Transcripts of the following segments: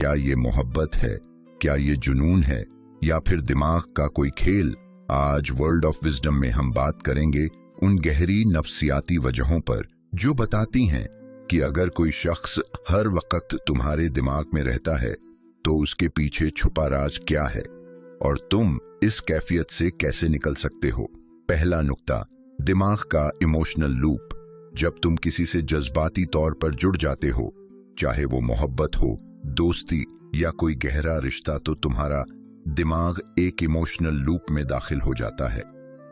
क्या ये मोहब्बत है, क्या ये जुनून है, या फिर दिमाग का कोई खेल? आज वर्ल्ड ऑफ विजडम में हम बात करेंगे उन गहरी नफ्सियाती वजहों पर जो बताती हैं कि अगर कोई शख्स हर वक्त तुम्हारे दिमाग में रहता है तो उसके पीछे छुपा राज क्या है और तुम इस कैफियत से कैसे निकल सकते हो। पहला नुक्ता, दिमाग का इमोशनल लूप। जब तुम किसी से जज्बाती तौर पर जुड़ जाते हो, चाहे वो मोहब्बत हो, दोस्ती या कोई गहरा रिश्ता, तो तुम्हारा दिमाग एक इमोशनल लूप में दाखिल हो जाता है।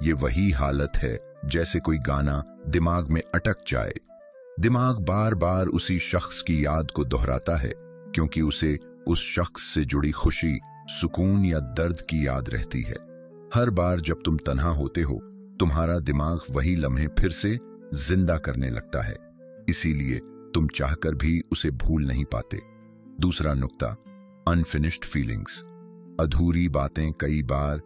ये वही हालत है जैसे कोई गाना दिमाग में अटक जाए। दिमाग बार बार उसी शख्स की याद को दोहराता है क्योंकि उसे उस शख्स से जुड़ी खुशी, सुकून या दर्द की याद रहती है। हर बार जब तुम तन्हा होते हो, तुम्हारा दिमाग वही लम्हे फिर से जिंदा करने लगता है, इसीलिए तुम चाहकर भी उसे भूल नहीं पाते। दूसरा नुक्ता, अनफिनिश्ड फीलिंग्स। अधूरी बातें। कई बार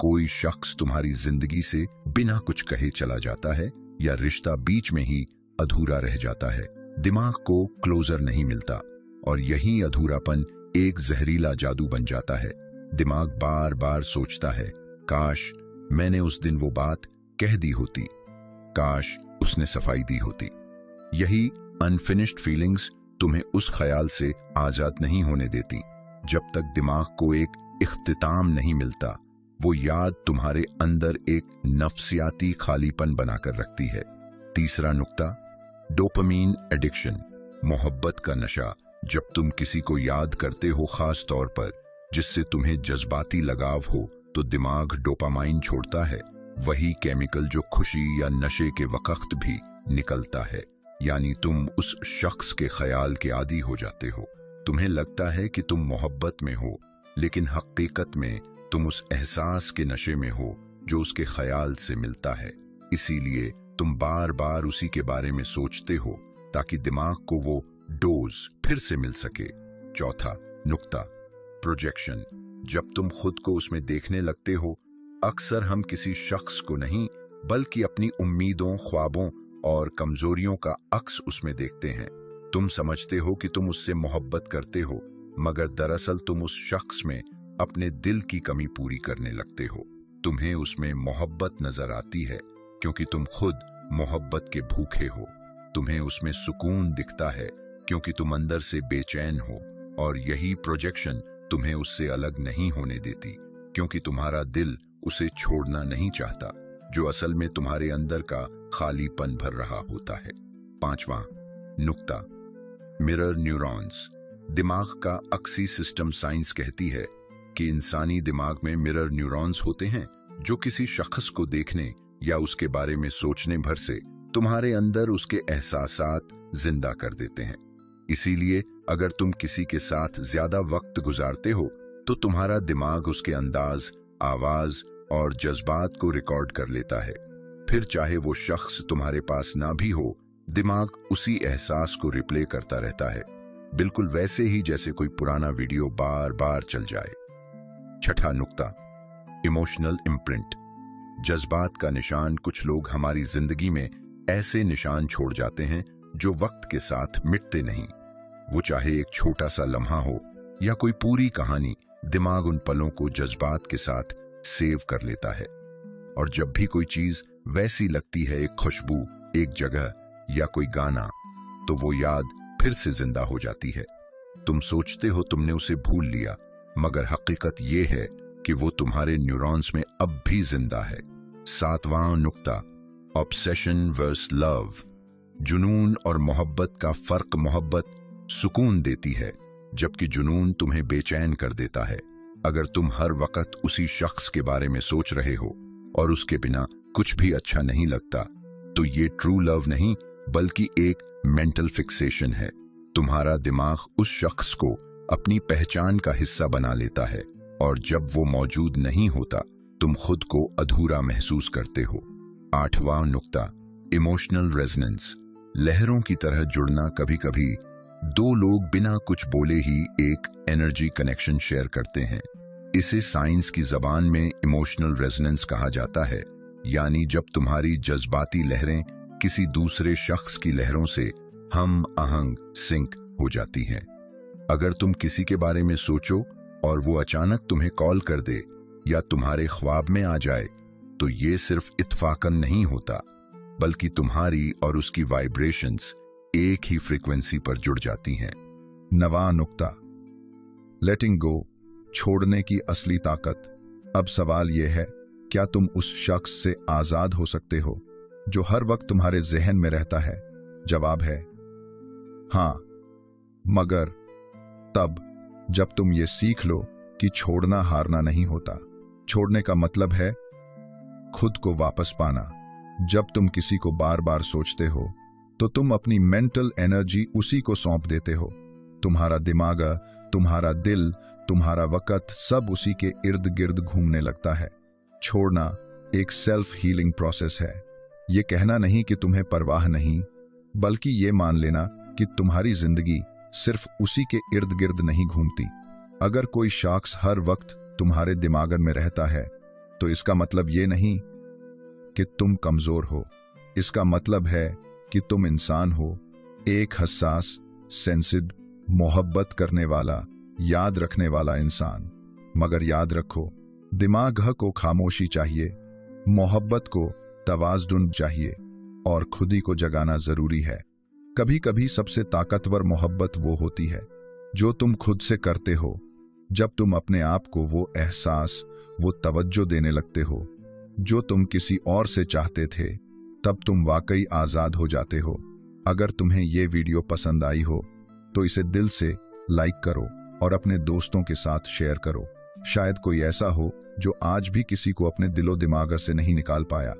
कोई शख्स तुम्हारी जिंदगी से बिना कुछ कहे चला जाता है या रिश्ता बीच में ही अधूरा रह जाता है। दिमाग को क्लोजर नहीं मिलता और यही अधूरापन एक जहरीला जादू बन जाता है। दिमाग बार बार सोचता है, काश मैंने उस दिन वो बात कह दी होती, काश उसने सफाई दी होती। यही अनफिनिश्ड फीलिंग्स तुम्हें उस ख्याल से आजाद नहीं होने देती। जब तक दिमाग को एक इख्तिताम नहीं मिलता, वो याद तुम्हारे अंदर एक नफ्सियाती खालीपन बनाकर रखती है। तीसरा नुक्ता, डोपामीन एडिक्शन। मोहब्बत का नशा। जब तुम किसी को याद करते हो, खास तौर पर जिससे तुम्हें जज्बाती लगाव हो, तो दिमाग डोपामाइन छोड़ता है, वही केमिकल जो खुशी या नशे के वक्त भी निकलता है। यानी तुम उस शख्स के ख्याल के आदी हो जाते हो। तुम्हें लगता है कि तुम मोहब्बत में हो, लेकिन हकीकत में तुम उस एहसास के नशे में हो जो उसके ख्याल से मिलता है। इसीलिए तुम बार बार उसी के बारे में सोचते हो ताकि दिमाग को वो डोज फिर से मिल सके। चौथा नुक्ता, प्रोजेक्शन। जब तुम खुद को उसमें देखने लगते हो, अक्सर हम किसी शख्स को नहीं बल्कि अपनी उम्मीदों, ख्वाबों और कमजोरियों का अक्स उसमें देखते हैं। तुम समझते हो कि तुम उससे मोहब्बत करते हो, मगर दरअसल तुम उस शख्स में अपने दिल की कमी पूरी करने लगते हो। तुम्हें उसमें मोहब्बत नजर आती है क्योंकि तुम खुद मोहब्बत के भूखे हो। तुम्हें उसमें सुकून दिखता है क्योंकि तुम अंदर से बेचैन हो, और यही प्रोजेक्शन तुम्हें उससे अलग नहीं होने देती क्योंकि तुम्हारा दिल उसे छोड़ना नहीं चाहता, जो असल में तुम्हारे अंदर का खालीपन भर रहा होता है। पांचवा नुक्ता, मिरर न्यूरॉन्स। दिमाग का अक्सी सिस्टम। साइंस कहती है कि इंसानी दिमाग में मिरर न्यूरॉन्स होते हैं जो किसी शख्स को देखने या उसके बारे में सोचने भर से तुम्हारे अंदर उसके एहसासात जिंदा कर देते हैं। इसीलिए अगर तुम किसी के साथ ज्यादा वक्त गुजारते हो तो तुम्हारा दिमाग उसके अंदाज, आवाज और जज्बात को रिकॉर्ड कर लेता है। फिर चाहे वो शख्स तुम्हारे पास ना भी हो, दिमाग उसी एहसास को रिप्ले करता रहता है, बिल्कुल वैसे ही जैसे कोई पुराना वीडियो बार बार चल जाए। छठा नुक्ता, इमोशनल इम्प्रिंट। जज्बात का निशान। कुछ लोग हमारी जिंदगी में ऐसे निशान छोड़ जाते हैं जो वक्त के साथ मिटते नहीं। वो चाहे एक छोटा सा लम्हा हो या कोई पूरी कहानी, दिमाग उन पलों को जज्बात के साथ सेव कर लेता है। और जब भी कोई चीज वैसी लगती है, एक खुशबू, एक जगह या कोई गाना, तो वो याद फिर से जिंदा हो जाती है। तुम सोचते हो तुमने उसे भूल लिया, मगर हकीकत ये है कि वो तुम्हारे न्यूरॉन्स में अब भी जिंदा है। सातवां नुक्ता, ऑब्सेशन वर्स लव। जुनून और मोहब्बत का फर्क। मोहब्बत सुकून देती है जबकि जुनून तुम्हें बेचैन कर देता है। अगर तुम हर वक्त उसी शख्स के बारे में सोच रहे हो और उसके बिना कुछ भी अच्छा नहीं लगता, तो ये ट्रू लव नहीं बल्कि एक मेंटल फिक्सेशन है। तुम्हारा दिमाग उस शख्स को अपनी पहचान का हिस्सा बना लेता है और जब वो मौजूद नहीं होता, तुम खुद को अधूरा महसूस करते हो। आठवां नुक्ता, इमोशनल रेजोनेंस। लहरों की तरह जुड़ना। कभी कभी दो लोग बिना कुछ बोले ही एक एनर्जी कनेक्शन शेयर करते हैं। इसे साइंस की जबान में इमोशनल रेजोनेंस कहा जाता है, यानी जब तुम्हारी जज्बाती लहरें किसी दूसरे शख्स की लहरों से हम आहंग सिंक हो जाती हैं। अगर तुम किसी के बारे में सोचो और वो अचानक तुम्हें कॉल कर दे या तुम्हारे ख्वाब में आ जाए, तो ये सिर्फ इत्फाकन नहीं होता, बल्कि तुम्हारी और उसकी वाइब्रेशंस एक ही फ्रीक्वेंसी पर जुड़ जाती हैं। नवा नुक्ता, लेटिंग गो, छोड़ने की असली ताकत। अब सवाल यह है, क्या तुम उस शख्स से आजाद हो सकते हो जो हर वक्त तुम्हारे जहन में रहता है? जवाब है हां, मगर तब जब तुम ये सीख लो कि छोड़ना हारना नहीं होता। छोड़ने का मतलब है खुद को वापस पाना। जब तुम किसी को बार बार सोचते हो तो तुम अपनी मेंटल एनर्जी उसी को सौंप देते हो। तुम्हारा दिमाग, तुम्हारा दिल, तुम्हारा वक़्त सब उसी के इर्द गिर्द घूमने लगता है। छोड़ना एक सेल्फ हीलिंग प्रोसेस है। ये कहना नहीं कि तुम्हें परवाह नहीं, बल्कि ये मान लेना कि तुम्हारी जिंदगी सिर्फ उसी के इर्द गिर्द नहीं घूमती। अगर कोई शख्स हर वक्त तुम्हारे दिमाग में रहता है, तो इसका मतलब ये नहीं कि तुम कमजोर हो। इसका मतलब है कि तुम इंसान हो, एक हसास, सेंसिटिव, मोहब्बत करने वाला, याद रखने वाला इंसान। मगर याद रखो, दिमाग को खामोशी चाहिए, मोहब्बत को तवाज़ुन चाहिए और खुदी को जगाना जरूरी है। कभी कभी सबसे ताकतवर मोहब्बत वो होती है जो तुम खुद से करते हो। जब तुम अपने आप को वो एहसास, वो तवज्जो देने लगते हो जो तुम किसी और से चाहते थे, तब तुम वाकई आजाद हो जाते हो। अगर तुम्हें ये वीडियो पसंद आई हो तो इसे दिल से लाइक करो और अपने दोस्तों के साथ शेयर करो। शायद कोई ऐसा हो जो आज भी किसी को अपने दिलो दिमाग से नहीं निकाल पाया।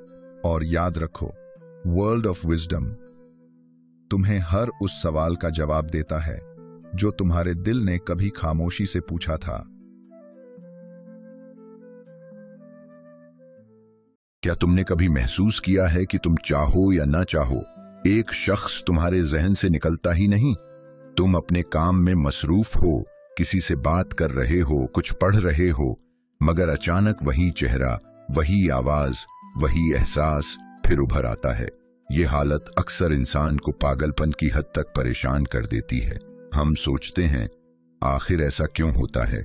और याद रखो, वर्ल्ड ऑफ विजडम तुम्हें हर उस सवाल का जवाब देता है जो तुम्हारे दिल ने कभी खामोशी से पूछा था। क्या तुमने कभी महसूस किया है कि तुम चाहो या ना चाहो, एक शख्स तुम्हारे जहन से निकलता ही नहीं? तुम अपने काम में मसरूफ हो, किसी से बात कर रहे हो, कुछ पढ़ रहे हो, मगर अचानक वही चेहरा, वही आवाज, वही एहसास फिर उभर आता है। ये हालत अक्सर इंसान को पागलपन की हद तक परेशान कर देती है। हम सोचते हैं, आखिर ऐसा क्यों होता है?